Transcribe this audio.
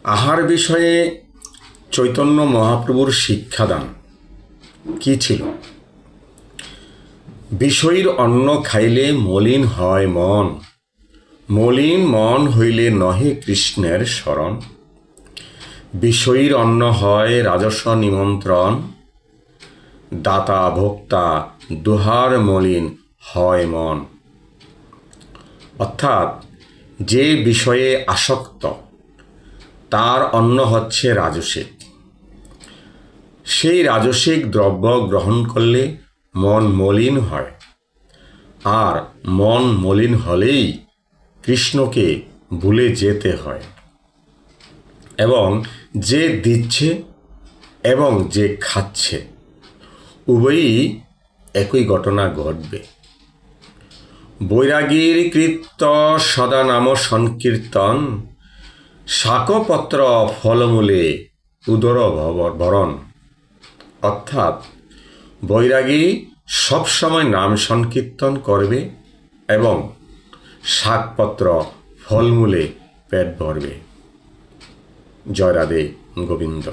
আহার বিষয়ে চৈতন্য মহাপ্রভুর শিক্ষাদান কি ছিল? বিষয়ীর অন্ন খাইলে মলিন হয় মন, মলিন মন হইলে নহে কৃষ্ণের শরণ। বিষয়ীর অন্ন হয় রাজস নিমন্ত্রণ, দাতা ভোক্তা দুহার মলিন হয় মন। অর্থাৎ যে বিষয়ে আসক্ত তার অন্ন হচ্ছে রাজসিক। সেই রাজসিক দ্রব্য গ্রহণ করলে মন মলিন হয়, আর মন মলিন হলেই কৃষ্ণকে ভুলে যেতে হয়। এবং যে দিচ্ছে এবং যে খাচ্ছে উভয়ই একই ঘটনা ঘটবে। বৈরাগীর কৃত্য সদা নাম সংকীর্তন, শাকপত্র ফলমূলে উদর ভরণ। অর্থাৎ বৈরাগী সবসময় নাম সংকীর্তন করবে এবং শাকপত্র ফলমূলে পেট ভরবে। জয় রাধে গোবিন্দ।